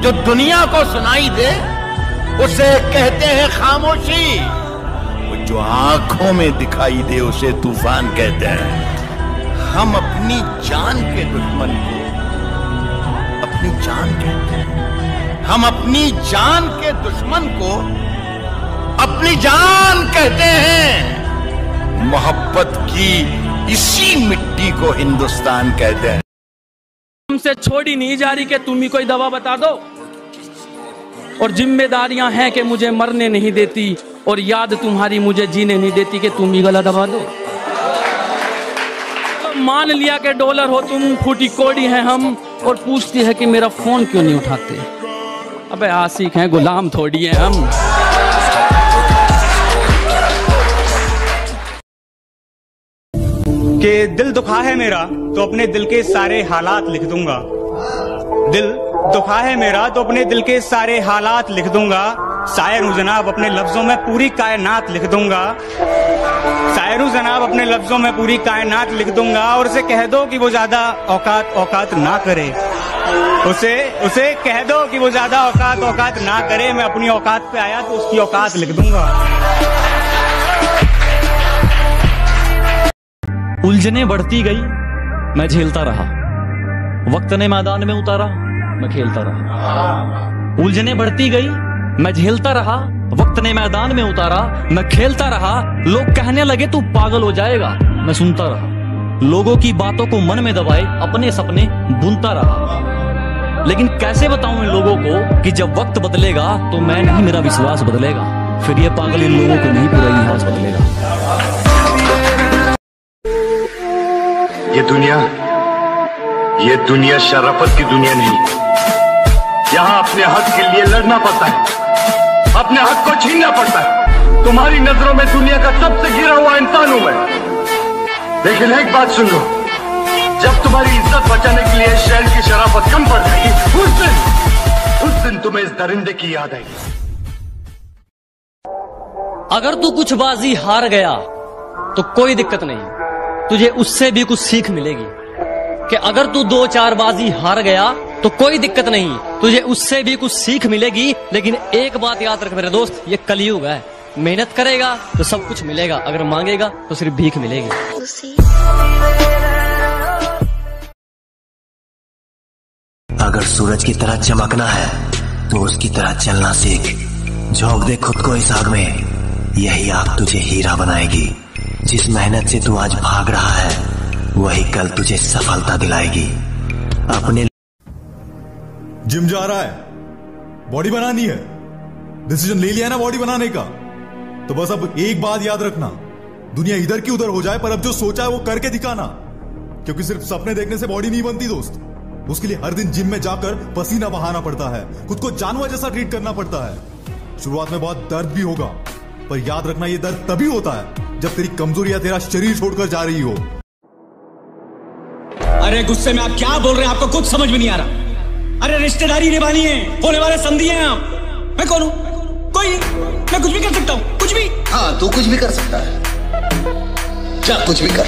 जो दुनिया को सुनाई दे उसे कहते हैं खामोशी, जो आंखों में दिखाई दे उसे तूफान कहते हैं। हम अपनी जान के दुश्मन को अपनी जान कहते हैं। हम अपनी जान के दुश्मन को अपनी जान कहते हैं। मोहब्बत की इसी मिट्टी को हिंदुस्तान कहते हैं। हमसे छोड़ी नहीं जा रही कि तुम ही कोई दवा बता दो, और जिम्मेदारियां हैं कि मुझे मरने नहीं देती, और याद तुम्हारी मुझे जीने नहीं देती कि तुम ही गला दबा दो। तो मान लिया कि डॉलर हो तुम, फूटी कोड़ी हैं हम, और पूछती है कि मेरा फोन क्यों नहीं उठाते। अबे आशिक हैं, गुलाम थोड़ी हैं हम। कि दिल दुखा है मेरा तो अपने दिल के सारे हालात लिख दूंगा। दिल दुखा है मेरा तो अपने दिल के सारे हालात लिख दूंगा। शायर हूं जनाब, अपने लफ्जों में पूरी कायनात लिख दूंगा। शायर हूं जनाब, अपने लफ्जों में पूरी कायनात लिख दूंगा। और उसे कह दो कि वो ज्यादा औकात ना करे। उसे कह दो कि वो ज्यादा औकात ना करे। मैं अपनी औकात पे आया तो उसकी औकात लिख दूंगा। उलझने बढ़ती गई, मैं झेलता रहा। वक्त ने मैदान में उतारा, मैं खेलता रहा। उलझने बढ़ती गई, मैं झेलता रहा। वक्त ने मैदान में उतारा, मैं खेलता रहा। लोग कहने लगे तू पागल हो जाएगा, मैं सुनता रहा। लोगों की बातों को मन में दबाए अपने सपने बुनता रहा। लेकिन कैसे बताऊं इन लोगों को कि जब वक्त बदलेगा तो मैं नहीं, मेरा विश्वास बदलेगा। फिर ये पागल इन लोगों को नहीं, पूरा इतिहास बदलेगा। ये दुनिया शराफत की दुनिया नहीं। यहाँ अपने हक के लिए लड़ना पड़ता है, अपने हक को छीनना पड़ता है। तुम्हारी नजरों में दुनिया का सबसे गिरा हुआ इंसान हूं मैं। लेकिन एक बात सुन लो, जब तुम्हारी इज्जत बचाने के लिए शहर की शराफत कम पड़ जाएगी, उस दिन तुम्हें इस दरिंदे की याद आएगी। अगर तू कुछ बाजी हार गया तो कोई दिक्कत नहीं, तुझे उससे भी कुछ सीख मिलेगी। कि अगर तू 2-4 बाजी हार गया तो कोई दिक्कत नहीं, तुझे उससे भी कुछ सीख मिलेगी। लेकिन एक बात याद रख मेरे दोस्त, ये कलयुग है। मेहनत करेगा तो सब कुछ मिलेगा, अगर मांगेगा तो सिर्फ भीख मिलेगी। अगर सूरज की तरह चमकना है तो उसकी तरह चलना सीख। झोंक दे खुद को इस आग में, यही आग तुझे हीरा बनाएगी। जिस मेहनत से तू आज भाग रहा है वही कल तुझे सफलता दिलाएगी। अपने जिम जा रहा है, बॉडी बनानी है, डिसीजन ले लिया है ना बॉडी बनाने का, तो बस अब एक बात याद रखना, दुनिया इधर की उधर हो जाए पर अब जो सोचा है वो करके दिखाना। क्योंकि सिर्फ सपने देखने से बॉडी नहीं बनती दोस्त, उसके लिए हर दिन जिम में जाकर पसीना बहाना पड़ता है, खुद को जानवर जैसा ट्रीट करना पड़ता है। शुरुआत में बहुत दर्द भी होगा, पर याद रखना ये दर्द तभी होता है जब तेरी कमजोरियां तेरा शरीर छोड़कर जा रही हो। अरे गुस्से में आप क्या बोल रहे हैं, आपको कुछ समझ में नहीं आ रहा। अरे रिश्तेदारी निभानी है, होने वाले समधी हैं आप। मैं कौन हूं? कोई नहीं, मैं कुछ भी कर सकता हूं, कुछ भी। हाँ, तू कुछ भी कर सकता है, जा कुछ भी कर।